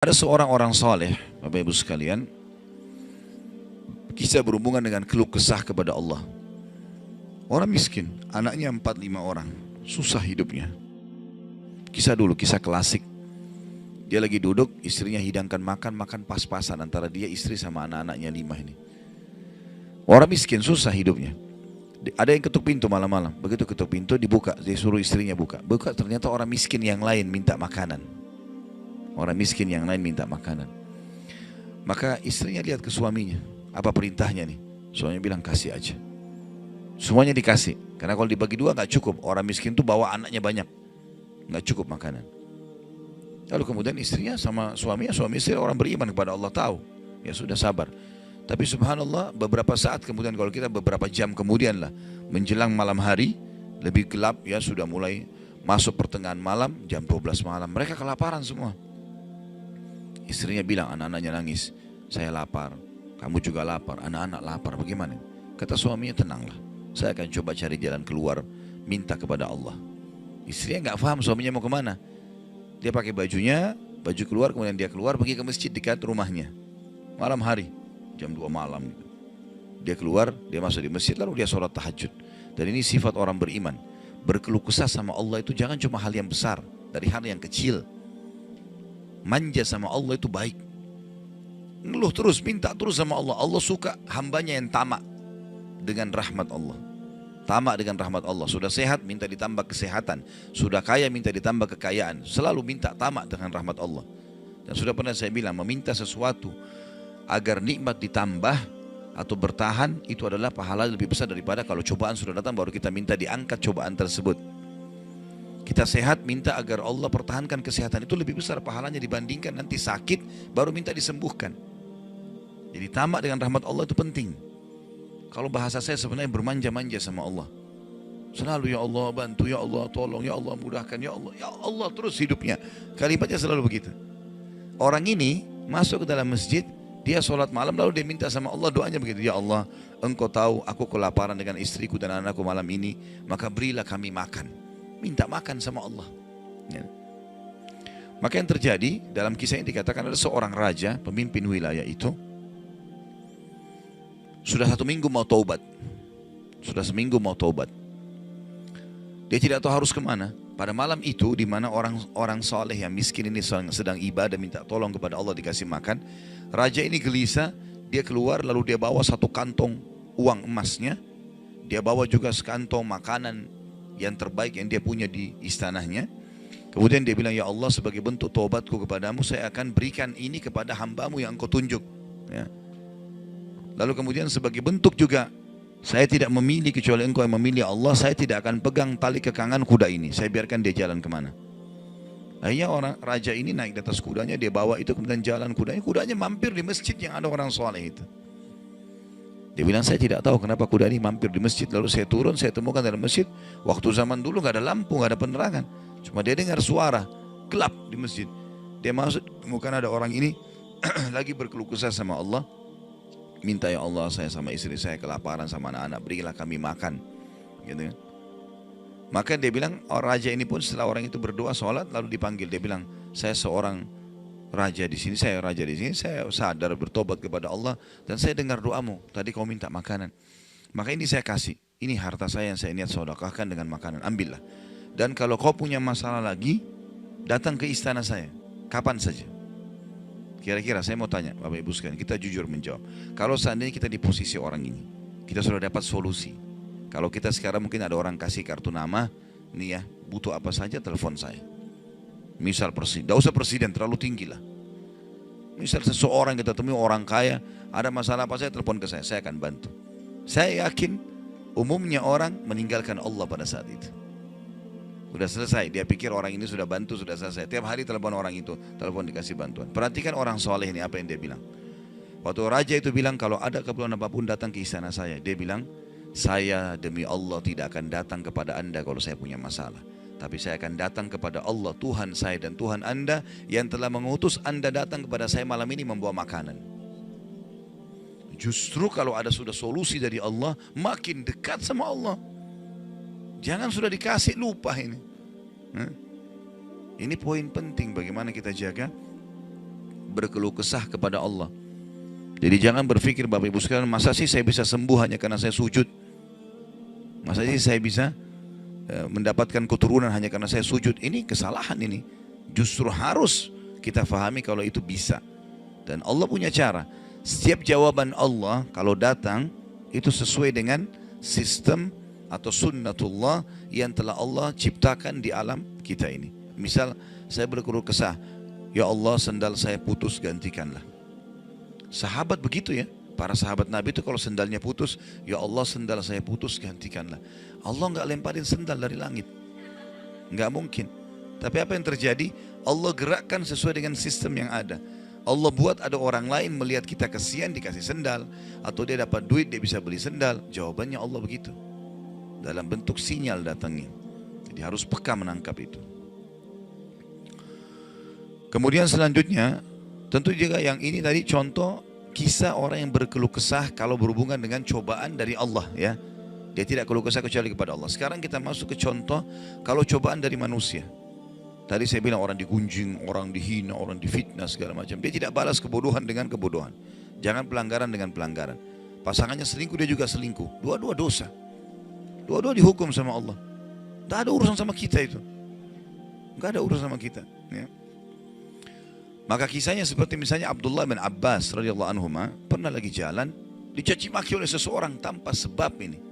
Ada seorang orang soleh, Bapak Ibu sekalian, kisah berhubungan dengan keluh kesah kepada Allah. Orang miskin, anaknya 4-5 orang, susah hidupnya. Kisah dulu, kisah klasik. Dia lagi duduk, istrinya hidangkan makan, makan pas-pasan antara dia, istri sama anak-anaknya 5 ini. Orang miskin, susah hidupnya. Ada yang ketuk pintu malam-malam, begitu ketuk pintu dibuka, dia suruh istrinya buka. Buka ternyata orang miskin yang lain minta makanan. Orang miskin yang lain minta makanan. Maka istrinya lihat ke suaminya, apa perintahnya nih? Suaminya bilang kasih aja. Semuanya dikasih, karena kalau dibagi dua nggak cukup. Orang miskin tuh bawa anaknya banyak, nggak cukup makanan. Lalu kemudian istrinya sama suaminya, suami istri orang beriman kepada Allah, tahu. Ya sudah, sabar. Tapi subhanallah, beberapa saat kemudian, kalau kita beberapa jam kemudian lah, menjelang malam hari, lebih gelap ya, sudah mulai masuk pertengahan malam, jam 12 malam, mereka kelaparan semua. Istrinya bilang, anak-anaknya nangis, saya lapar, kamu juga lapar, anak-anak lapar, bagaimana? Kata suaminya, tenanglah, saya akan coba cari jalan keluar, minta kepada Allah. Istrinya nggak paham suaminya mau kemana. Dia pakai bajunya, baju keluar, kemudian dia keluar pergi ke masjid dekat rumahnya. Malam hari, jam 2 malam. Dia keluar, dia masuk di masjid, lalu dia sholat tahajud. Dan ini sifat orang beriman. Berkeluh kesah sama Allah itu jangan cuma hal yang besar, dari hal yang kecil. Manja sama Allah itu baik. Ngeluh terus, minta terus sama Allah. Allah suka hambanya yang tamak dengan rahmat Allah. Tamak dengan rahmat Allah. Sudah sehat, minta ditambah kesehatan. Sudah kaya, minta ditambah kekayaan. Selalu minta tamak dengan rahmat Allah. Dan sudah pernah saya bilang, meminta sesuatu agar nikmat ditambah atau bertahan, itu adalah pahala lebih besar daripada kalau cobaan sudah datang baru kita minta diangkat cobaan tersebut. Kita sehat, minta agar Allah pertahankan kesehatan, itu lebih besar pahalanya dibandingkan nanti sakit baru minta disembuhkan. Jadi tamak dengan rahmat Allah itu penting. Kalau bahasa saya sebenarnya bermanja-manja sama Allah. Selalu ya Allah bantu, ya Allah tolong, ya Allah mudahkan, ya Allah terus hidupnya. Kalimatnya selalu begitu. Orang ini masuk ke dalam masjid, dia sholat malam lalu dia minta sama Allah, doanya begitu. Ya Allah, engkau tahu aku kelaparan dengan istriku dan anakku malam ini, maka berilah kami makan. Minta makan sama Allah. Ya. Maka yang terjadi dalam kisah ini dikatakan ada seorang raja, pemimpin wilayah itu, sudah 1 minggu mau taubat. Sudah seminggu mau taubat. Dia tidak tahu harus kemana. Pada malam itu, di mana orang soleh yang miskin ini sedang ibadah, minta tolong kepada Allah dikasih makan. Raja ini gelisah, dia keluar lalu dia bawa 1 kantong uang emasnya. Dia bawa juga sekantong makanan yang terbaik yang dia punya di istananya. Kemudian dia bilang, ya Allah, sebagai bentuk taubatku kepadamu, saya akan berikan ini kepada hambamu yang engkau tunjuk. Ya. Lalu kemudian sebagai bentuk juga, saya tidak memilih kecuali engkau yang memilih Allah, saya tidak akan pegang tali kekangan kuda ini, saya biarkan dia jalan kemana. Akhirnya orang raja ini naik di atas kudanya, dia bawa itu kemudian jalan kudanya mampir di masjid yang ada orang soleh itu. Dia bilang, saya tidak tahu kenapa kuda ini mampir di masjid, lalu saya turun, saya temukan dalam masjid, waktu zaman dulu gak ada lampu, gak ada penerangan, cuma dia dengar suara, gelap di masjid. Dia masuk, temukan ada orang ini lagi berkeluh kesah sama Allah. Minta, ya Allah, saya sama istri saya kelaparan sama anak-anak, berilah kami makan, gitu kan. Maka dia bilang, raja ini pun setelah orang itu berdoa sholat lalu dipanggil, dia bilang, saya seorang raja di sini, saya raja di sini, saya sadar bertobat kepada Allah dan saya dengar doamu, tadi kau minta makanan, maka ini saya kasih, ini harta saya yang saya niat sedekahkan dengan makanan, ambillah. Dan kalau kau punya masalah lagi, datang ke istana saya, kapan saja. Kira-kira saya mau tanya Bapak Ibu sekalian, kita jujur menjawab. Kalau seandainya kita di posisi orang ini, kita sudah dapat solusi. Kalau kita sekarang mungkin ada orang kasih kartu nama, nih ya, butuh apa saja telepon saya. Misal presiden, tidak usah presiden, terlalu tinggi lah. Misal seseorang kita temui orang kaya, ada masalah apa saya telepon ke saya akan bantu. Saya yakin umumnya orang meninggalkan Allah pada saat itu. Sudah selesai, dia pikir orang ini sudah bantu, sudah selesai. Tiap hari telepon orang itu, telepon dikasih bantuan. Perhatikan orang soleh ini apa yang dia bilang. Waktu raja itu bilang, kalau ada keperluan apapun datang ke istana saya. Dia bilang, saya demi Allah tidak akan datang kepada anda kalau saya punya masalah. Tapi saya akan datang kepada Allah, Tuhan saya dan Tuhan anda, yang telah mengutus anda datang kepada saya malam ini membawa makanan. Justru kalau ada sudah solusi dari Allah, makin dekat sama Allah. Jangan sudah dikasih lupa ini. Ini poin penting bagaimana kita jaga berkeluh kesah kepada Allah. Jadi jangan berpikir Bapak Ibu sekalian, masa sih saya bisa sembuh hanya karena saya sujud? Masa sih saya bisa mendapatkan keturunan hanya karena saya sujud? Ini kesalahan ini. Justru harus kita fahami kalau itu bisa. Dan Allah punya cara. Setiap jawaban Allah kalau datang itu sesuai dengan sistem atau sunnatullah yang telah Allah ciptakan di alam kita ini. Misal saya berkeluh kesah, ya Allah sendal saya putus, gantikanlah. Sahabat begitu ya. Para sahabat Nabi itu kalau sendalnya putus, ya Allah sendal saya putus, gantikanlah. Allah nggak lemparin sendal dari langit. Nggak mungkin. Tapi apa yang terjadi? Allah gerakkan sesuai dengan sistem yang ada. Allah buat ada orang lain melihat kita kesian dikasih sendal. Atau dia dapat duit dia bisa beli sendal. Jawabannya Allah begitu. Dalam bentuk sinyal datangnya. Jadi harus peka menangkap itu. Kemudian selanjutnya, tentu juga yang ini tadi contoh kisah orang yang berkeluh kesah kalau berhubungan dengan cobaan dari Allah ya. Dia tidak keluh kesah kecuali kepada Allah. Sekarang kita masuk ke contoh kalau cobaan dari manusia. Tadi saya bilang orang digunjing, orang dihina, orang difitnah segala macam. Dia tidak balas kebodohan dengan kebodohan. Jangan pelanggaran dengan pelanggaran. Pasangannya selingkuh, dia juga selingkuh. Dua-dua dosa. Dua-dua dihukum sama Allah. Tidak ada urusan sama kita itu. Tidak ada urusan sama kita. Ya. Maka kisahnya seperti misalnya Abdullah bin Abbas radhiyallahu anhuma pernah lagi jalan dicaci maki oleh seseorang tanpa sebab ini.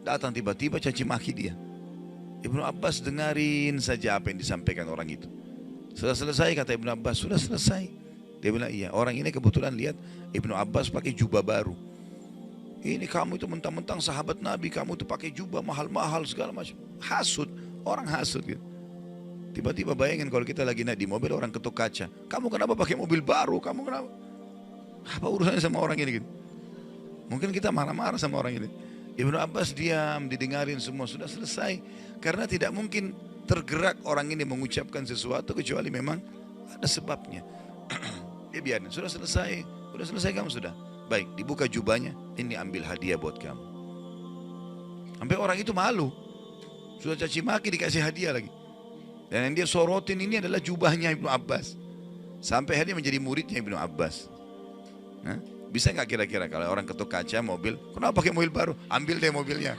Datang tiba-tiba caci maki dia. Ibnu Abbas dengarin saja apa yang disampaikan orang itu. Sudah selesai kata Ibnu Abbas, sudah selesai. Dia bilang iya, orang ini kebetulan lihat Ibnu Abbas pakai jubah baru. Ini kamu itu mentang-mentang sahabat Nabi, kamu itu pakai jubah mahal-mahal segala macam. Hasud, orang hasud gitu. Tiba-tiba bayangin kalau kita lagi naik di mobil orang ketuk kaca. Kamu kenapa pakai mobil baru? Kamu kenapa? Apa urusannya sama orang ini gitu? Mungkin kita marah-marah sama orang ini. Ibnu Abbas diam, didengarin semua, sudah selesai. Karena tidak mungkin tergerak orang ini mengucapkan sesuatu kecuali memang ada sebabnya. Dia biarin, sudah selesai kamu sudah. Baik, dibuka jubahnya, ini ambil hadiah buat kamu. Sampai orang itu malu. Sudah caci maki dikasih hadiah lagi. Dan yang dia sorotin ini adalah jubahnya Ibnu Abbas. Sampai akhirnya menjadi muridnya Ibnu Abbas. Nah, bisa nggak kira-kira kalau orang ketuk kaca mobil, kenapa pakai mobil baru? Ambil deh mobilnya.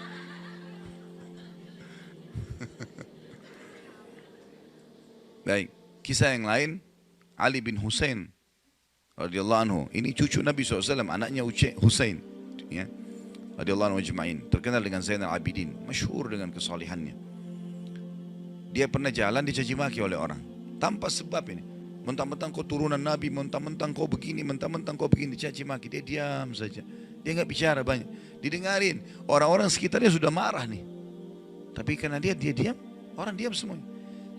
Baik, kisah yang lain, Ali bin Husain radhiyallahu anhu. Ini cucu Nabi SAW, anaknya Husain. Ya, radhiyallahu anhu ajma'in. Terkenal dengan Zainal Abidin, masyhur dengan kesalihannya. Dia pernah jalan dicaci maki oleh orang tanpa sebab ini. Mentang-mentang kau turunan Nabi, mentang-mentang kau begini, mentang-mentang kau begini, caci maki. Dia diam saja. Dia nggak bicara banyak. Didengarin. Orang-orang sekitarnya sudah marah nih. Tapi karena dia diam, orang diam semuanya.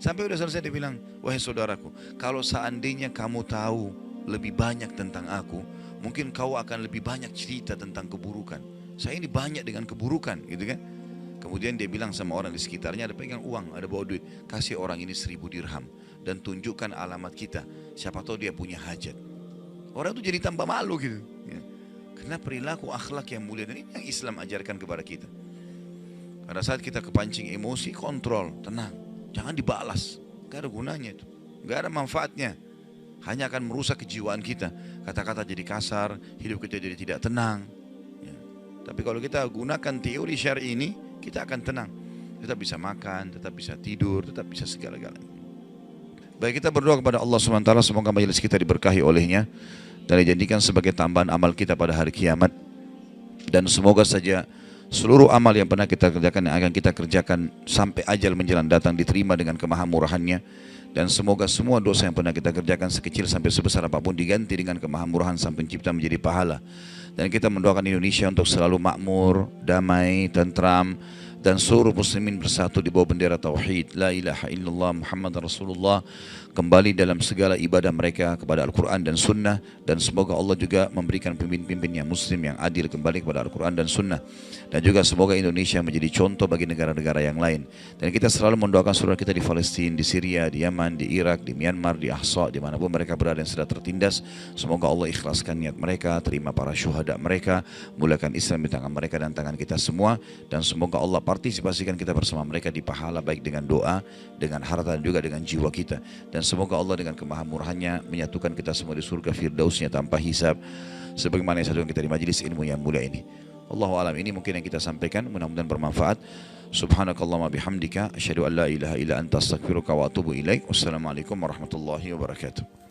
Sampai udah selesai dia bilang, wahai saudaraku, kalau seandainya kamu tahu lebih banyak tentang aku, mungkin kau akan lebih banyak cerita tentang keburukan. Saya ini banyak dengan keburukan, gitu kan? Kemudian dia bilang sama orang di sekitarnya, ada pegang uang, ada bawa duit, kasih orang ini 1000 dirham dan tunjukkan alamat kita. Siapa tahu dia punya hajat. Orang itu jadi tambah malu gitu. Ya. Karena perilaku akhlak yang mulia dan ini yang Islam ajarkan kepada kita. Pada saat kita kepancing emosi, kontrol, tenang, jangan dibalas. Gak ada gunanya itu, gak ada manfaatnya. Hanya akan merusak kejiwaan kita. Kata-kata jadi kasar, hidup kita jadi tidak tenang. Ya. Tapi kalau kita gunakan teori syar'i ini, kita akan tenang, tetap bisa makan, tetap bisa tidur, tetap bisa segala-galanya. Baik, kita berdoa kepada Allah SWT, semoga majelis kita diberkahi olehnya dan dijadikan sebagai tambahan amal kita pada hari kiamat. Dan semoga saja seluruh amal yang pernah kita kerjakan, yang akan kita kerjakan sampai ajal menjelang datang diterima dengan kemahamurahannya. Dan semoga semua dosa yang pernah kita kerjakan sekecil sampai sebesar apapun diganti dengan kemahamurahan Sang Pencipta menjadi pahala. Dan kita mendoakan Indonesia untuk selalu makmur, damai, tentram, dan seluruh muslimin bersatu di bawah bendera tauhid la ilaha illallah Muhammad Rasulullah, kembali dalam segala ibadah mereka kepada Al-Quran dan Sunnah. Dan semoga Allah juga memberikan pemimpin-pemimpin yang muslim yang adil kembali kepada Al-Quran dan Sunnah. Dan juga semoga Indonesia menjadi contoh bagi negara-negara yang lain. Dan kita selalu mendoakan saudara kita di Palestina, di Syria, di Yaman, di Irak, di Myanmar, di Ahsa, dimanapun mereka berada yang sudah tertindas. Semoga Allah ikhlaskan niat mereka, terima para syuhada mereka, mulakan Islam di tangan mereka dan tangan kita semua. Dan semoga Allah partisipasikan kita bersama mereka di pahala, baik dengan doa, dengan harta dan juga dengan jiwa kita. Dan Dan semoga Allah dengan kemahamurahannya menyatukan kita semua di surga firdausnya tanpa hisab, sebagaimana yang satukan kita di majelis ilmu yang mulia ini. Allahu alam, ini mungkin yang kita sampaikan, mudah-mudahan bermanfaat. Subhanakallahumma bihamdika asyhadu an la ilaha illa anta astaghfiruka wa atubu ilaik. Wassalamualaikum warahmatullahi wabarakatuh.